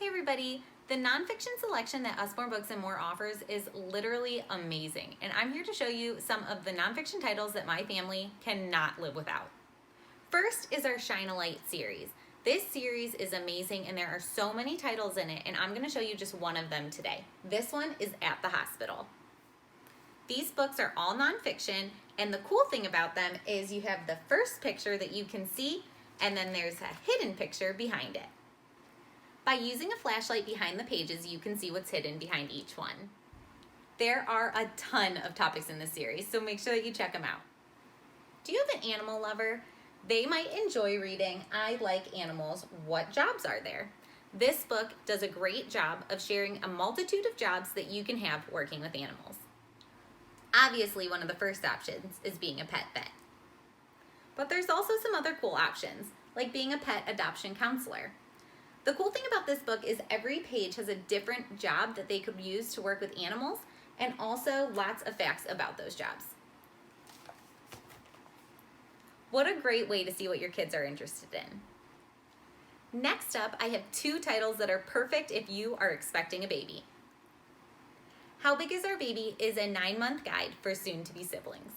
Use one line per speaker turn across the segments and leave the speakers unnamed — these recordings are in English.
Hey everybody, the nonfiction selection that Usborne Books and More offers is literally amazing, and I'm here to show you some of the nonfiction titles that my family cannot live without. First is our Shine a Light series. This series is amazing and there are so many titles in it, and I'm going to show you just one of them today. This one is At the Hospital. These books are all nonfiction, and the cool thing about them is you have the first picture that you can see, and then there's a hidden picture behind it. By using a flashlight behind the pages, you can see what's hidden behind each one. There are a ton of topics in this series, so make sure that you check them out. Do you have an animal lover? They might enjoy reading I Like Animals, What Jobs Are There? This book does a great job of sharing a multitude of jobs that you can have working with animals. Obviously, one of the first options is being a pet vet. But there's also some other cool options, like being a pet adoption counselor. The cool thing about this book is every page has a different job that they could use to work with animals, and also lots of facts about those jobs. What a great way to see what your kids are interested in. Next up, I have two titles that are perfect if you are expecting a baby. How Big Is Our Baby is a 9-month guide for soon-to-be siblings.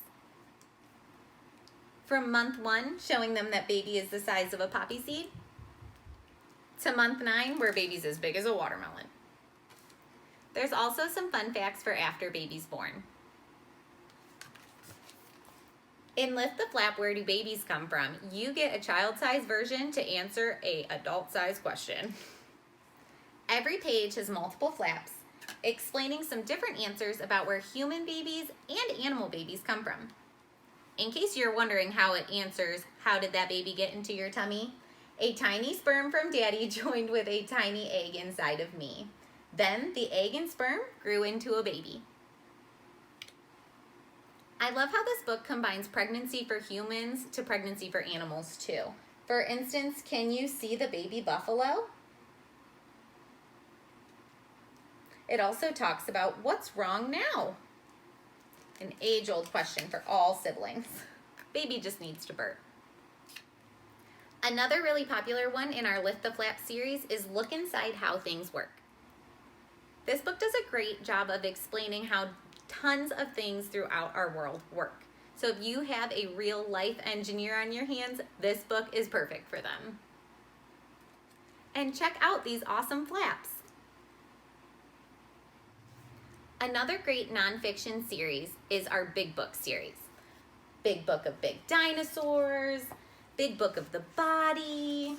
From month 1, showing them that baby is the size of a poppy seed, to month 9, where baby's as big as a watermelon. There's also some fun facts for after baby's born. In Lift the Flap, Where Do Babies Come From? You get a child-sized version to answer an adult-sized question. Every page has multiple flaps, explaining some different answers about where human babies and animal babies come from. In case you're wondering how it answers, how did that baby get into your tummy? A tiny sperm from daddy joined with a tiny egg inside of me. Then the egg and sperm grew into a baby. I love how this book combines pregnancy for humans to pregnancy for animals too. For instance, can you see the baby buffalo? It also talks about what's wrong now. An age-old question for all siblings. Baby just needs to burp. Another really popular one in our Lift the Flap series is Look Inside How Things Work. This book does a great job of explaining how tons of things throughout our world work. So if you have a real life engineer on your hands, this book is perfect for them. And check out these awesome flaps. Another great nonfiction series is our Big Book series. Big Book of Big Dinosaurs, Big Book of the Body,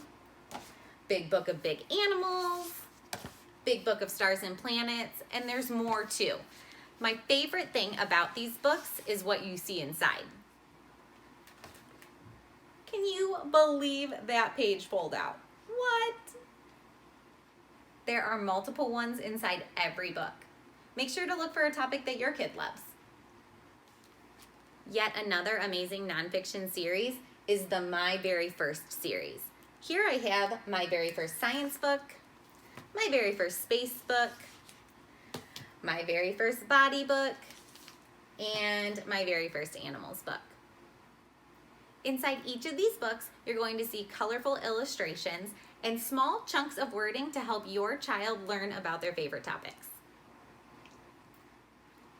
Big Book of Big Animals, Big Book of Stars and Planets, and there's more too. My favorite thing about these books is what you see inside. Can you believe that page fold out? What? There are multiple ones inside every book. Make sure to look for a topic that your kid loves. Yet another amazing nonfiction series is the My Very First series. Here I have my very first science book, my very first space book, my very first body book, and my very first animals book. Inside each of these books, you're going to see colorful illustrations and small chunks of wording to help your child learn about their favorite topics.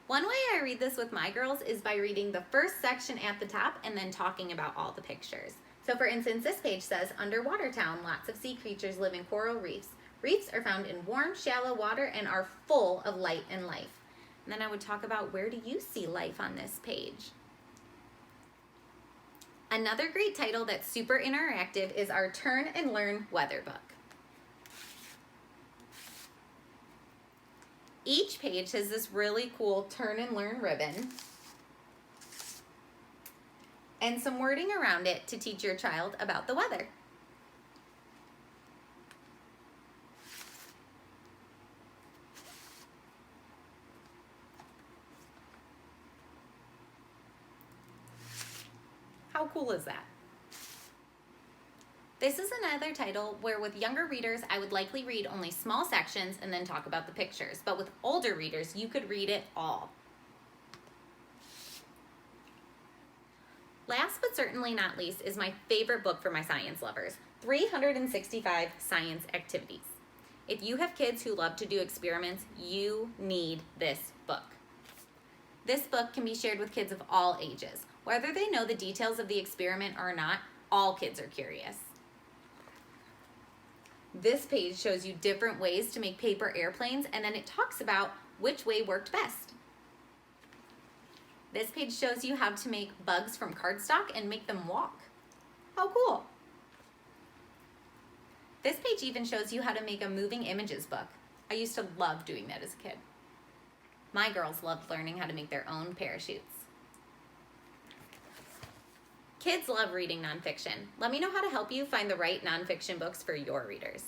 One way I read this with my girls is by reading the first section at the top and then talking about all the pictures. So for instance, this page says, Underwater Town, lots of sea creatures live in coral reefs. Reefs are found in warm, shallow water and are full of light and life. And then I would talk about where do you see life on this page? Another great title that's super interactive is our Turn and Learn weather book. Each page has this really cool Turn and Learn ribbon and some wording around it to teach your child about the weather. How cool is that? This is another title where with younger readers, I would likely read only small sections and then talk about the pictures. But with older readers, you could read it all. Last but certainly not least is my favorite book for my science lovers, 365 Science Activities. If you have kids who love to do experiments, you need this book. This book can be shared with kids of all ages. Whether they know the details of the experiment or not, all kids are curious. This page shows you different ways to make paper airplanes, and then it talks about which way worked best. This page shows you how to make bugs from cardstock and make them walk. How cool! This page even shows you how to make a moving images book. I used to love doing that as a kid. My girls loved learning how to make their own parachutes. Kids love reading nonfiction. Let me know how to help you find the right nonfiction books for your readers.